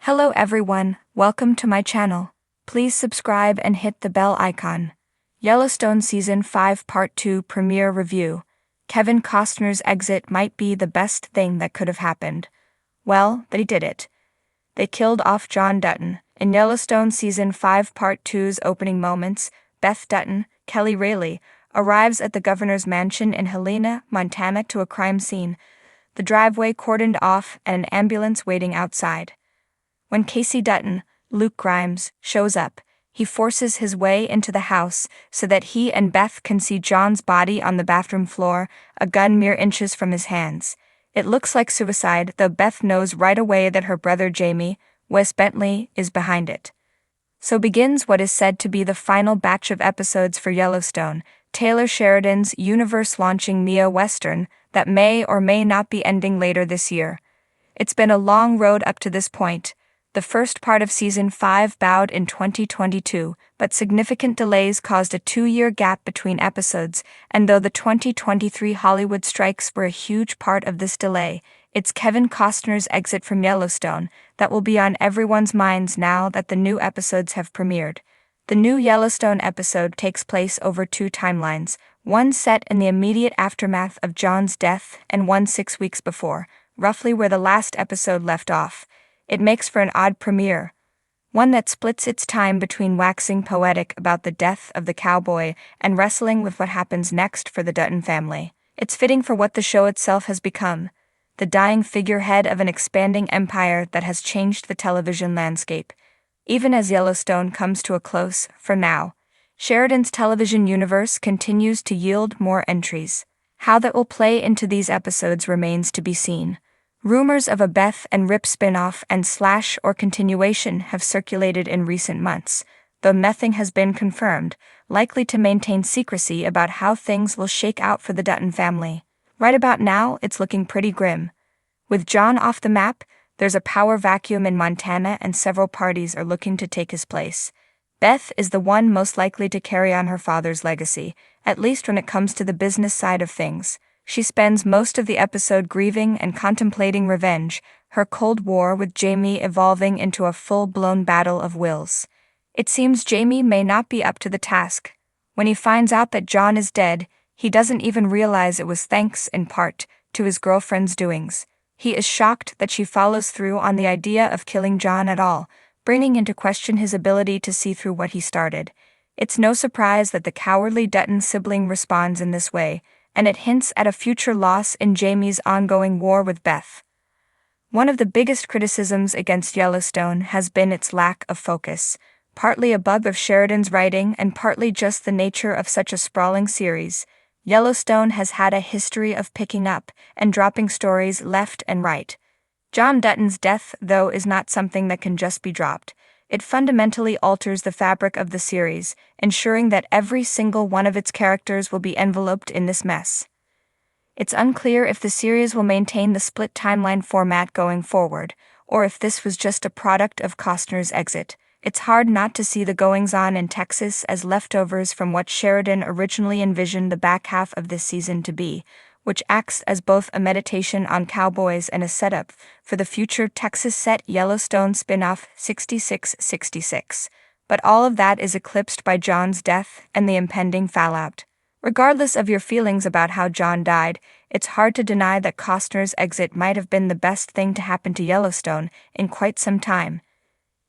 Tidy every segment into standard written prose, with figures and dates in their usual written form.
Hello everyone, welcome to my channel. Please subscribe and hit the bell icon. Yellowstone Season 5 Part 2 Premiere Review. Kevin Costner's exit might be the best thing that could have happened. Well, they did it. They killed off John Dutton. In Yellowstone Season 5 Part 2's opening moments, Beth Dutton, Kelly Rayleigh, arrives at the governor's mansion in Helena, Montana to a crime scene, the driveway cordoned off and an ambulance waiting outside. When Casey Dutton, Luke Grimes, shows up, he forces his way into the house so that he and Beth can see John's body on the bathroom floor, a gun mere inches from his hands. It looks like suicide, though Beth knows right away that her brother Jamie, Wes Bentley, is behind it. So begins what is said to be the final batch of episodes for Yellowstone, Taylor Sheridan's universe-launching neo-western that may or may not be ending later this year. It's been a long road up to this point. The first part of Season 5 bowed in 2022, but significant delays caused a 2-year gap between episodes, and though the 2023 Hollywood strikes were a huge part of this delay, it's Kevin Costner's exit from Yellowstone that will be on everyone's minds now that the new episodes have premiered. The new Yellowstone episode takes place over 2 timelines, one set in the immediate aftermath of John's death and one 6 weeks before, roughly where the last episode left off. It makes for an odd premiere, one that splits its time between waxing poetic about the death of the cowboy and wrestling with what happens next for the Dutton family. It's fitting for what the show itself has become, the dying figurehead of an expanding empire that has changed the television landscape. Even as Yellowstone comes to a close, for now, Sheridan's television universe continues to yield more entries. How that will play into these episodes remains to be seen. Rumors of a Beth and Rip spin-off and slash or continuation have circulated in recent months, though nothing has been confirmed, likely to maintain secrecy about how things will shake out for the Dutton family. Right about now, it's looking pretty grim. With John off the map, there's a power vacuum in Montana and several parties are looking to take his place. Beth is the one most likely to carry on her father's legacy, at least when it comes to the business side of things. She spends most of the episode grieving and contemplating revenge, her Cold War with Jamie evolving into a full-blown battle of wills. It seems Jamie may not be up to the task. When he finds out that John is dead, he doesn't even realize it was thanks, in part, to his girlfriend's doings. He is shocked that she follows through on the idea of killing John at all, bringing into question his ability to see through what he started. It's no surprise that the cowardly Dutton sibling responds in this way, and it hints at a future loss in Jamie's ongoing war with Beth. One of the biggest criticisms against Yellowstone has been its lack of focus, partly a bug of Sheridan's writing and partly just the nature of such a sprawling series. Yellowstone has had a history of picking up and dropping stories left and right. John Dutton's death, though, is not something that can just be dropped. It fundamentally alters the fabric of the series, ensuring that every single one of its characters will be enveloped in this mess. It's unclear if the series will maintain the split timeline format going forward, or if this was just a product of Costner's exit. It's hard not to see the goings-on in Texas as leftovers from what Sheridan originally envisioned the back half of this season to be, which acts as both a meditation on cowboys and a setup for the future Texas-set Yellowstone spin-off 6666. But all of that is eclipsed by John's death and the impending fallout. Regardless of your feelings about how John died, it's hard to deny that Costner's exit might have been the best thing to happen to Yellowstone in quite some time.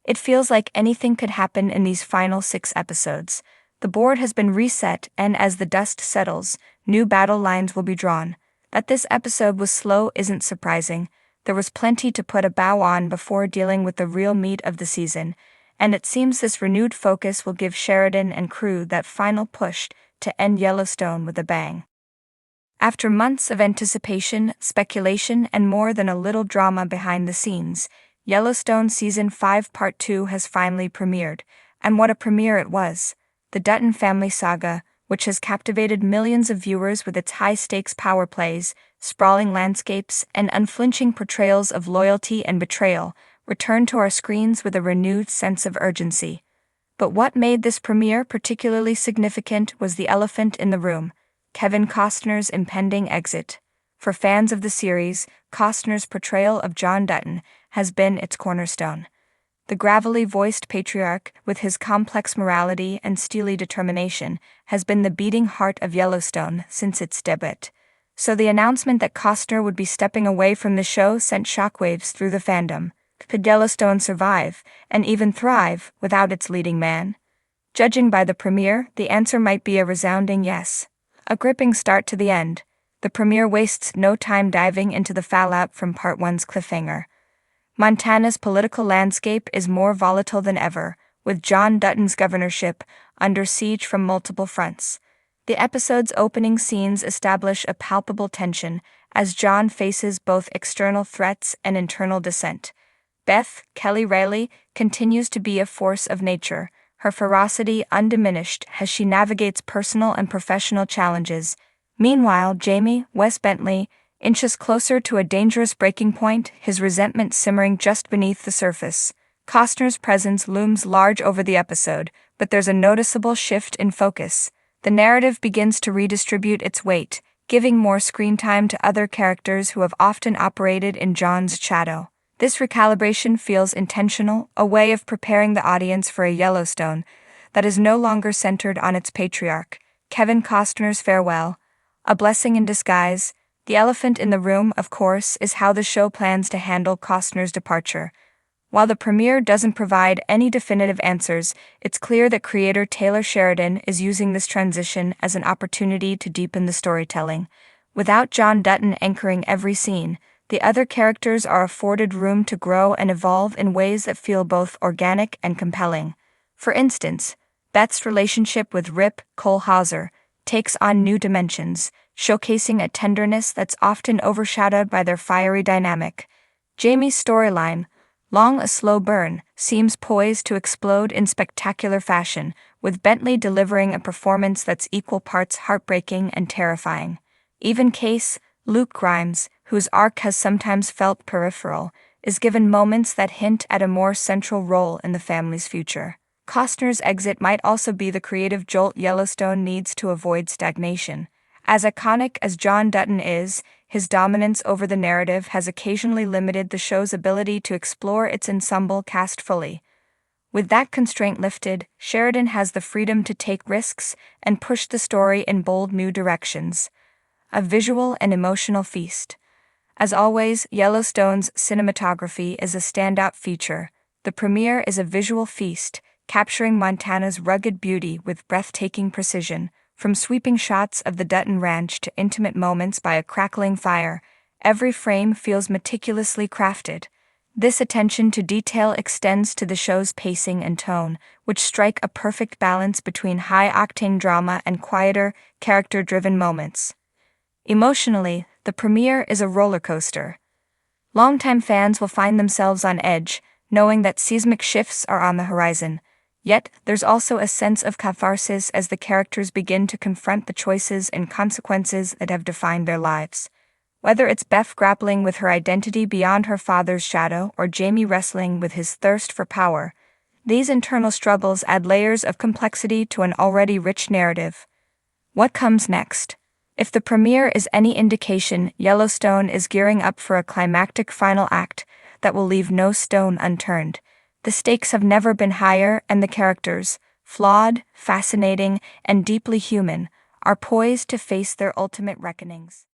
It feels like anything could happen in these final 6 episodes. The board has been reset, and as the dust settles, new battle lines will be drawn. That this episode was slow isn't surprising. There was plenty to put a bow on before dealing with the real meat of the season, and it seems this renewed focus will give Sheridan and crew that final push to end Yellowstone with a bang. After months of anticipation, speculation, and more than a little drama behind the scenes, Yellowstone Season 5 Part 2 has finally premiered, and what a premiere it was. The Dutton family saga, which has captivated millions of viewers with its high-stakes power plays, sprawling landscapes, and unflinching portrayals of loyalty and betrayal, returned to our screens with a renewed sense of urgency. But what made this premiere particularly significant was the elephant in the room, Kevin Costner's impending exit. For fans of the series, Costner's portrayal of John Dutton has been its cornerstone. The gravelly-voiced patriarch, with his complex morality and steely determination, has been the beating heart of Yellowstone since its debut. So the announcement that Costner would be stepping away from the show sent shockwaves through the fandom. Could Yellowstone survive, and even thrive, without its leading man? Judging by the premiere, the answer might be a resounding yes. A gripping start to the end. The premiere wastes no time diving into the fallout from Part 1's cliffhanger. Montana's political landscape is more volatile than ever, with John Dutton's governorship under siege from multiple fronts. The episode's opening scenes establish a palpable tension as John faces both external threats and internal dissent. Beth, Kelly Reilly, continues to be a force of nature, her ferocity undiminished as she navigates personal and professional challenges. Meanwhile, Jamie, Wes Bentley, inches closer to a dangerous breaking point, his resentment simmering just beneath the surface. Costner's presence looms large over the episode, but there's a noticeable shift in focus. The narrative begins to redistribute its weight, giving more screen time to other characters who have often operated in John's shadow. This recalibration feels intentional, a way of preparing the audience for a Yellowstone that is no longer centered on its patriarch, Kevin Costner's farewell. A blessing in disguise. The elephant in the room, of course, is how the show plans to handle Costner's departure. While the premiere doesn't provide any definitive answers, it's clear that creator Taylor Sheridan is using this transition as an opportunity to deepen the storytelling. Without John Dutton anchoring every scene, the other characters are afforded room to grow and evolve in ways that feel both organic and compelling. For instance, Beth's relationship with Rip Kohlhauser takes on new dimensions, showcasing a tenderness that's often overshadowed by their fiery dynamic. Jamie's storyline, long a slow burn, seems poised to explode in spectacular fashion, with Bentley delivering a performance that's equal parts heartbreaking and terrifying. Even Case, Luke Grimes, whose arc has sometimes felt peripheral, is given moments that hint at a more central role in the family's future. Costner's exit might also be the creative jolt Yellowstone needs to avoid stagnation. As iconic as John Dutton is, his dominance over the narrative has occasionally limited the show's ability to explore its ensemble cast fully. With that constraint lifted, Sheridan has the freedom to take risks and push the story in bold new directions. A visual and emotional feast. As always, Yellowstone's cinematography is a standout feature. The premiere is a visual feast, capturing Montana's rugged beauty with breathtaking precision. From sweeping shots of the Dutton Ranch to intimate moments by a crackling fire, every frame feels meticulously crafted. This attention to detail extends to the show's pacing and tone, which strike a perfect balance between high-octane drama and quieter, character-driven moments. Emotionally, the premiere is a roller coaster. Longtime fans will find themselves on edge, knowing that seismic shifts are on the horizon. Yet, there's also a sense of catharsis as the characters begin to confront the choices and consequences that have defined their lives. Whether it's Beth grappling with her identity beyond her father's shadow or Jamie wrestling with his thirst for power, these internal struggles add layers of complexity to an already rich narrative. What comes next? If the premiere is any indication, Yellowstone is gearing up for a climactic final act that will leave no stone unturned. The stakes have never been higher, and the characters, flawed, fascinating, and deeply human, are poised to face their ultimate reckonings.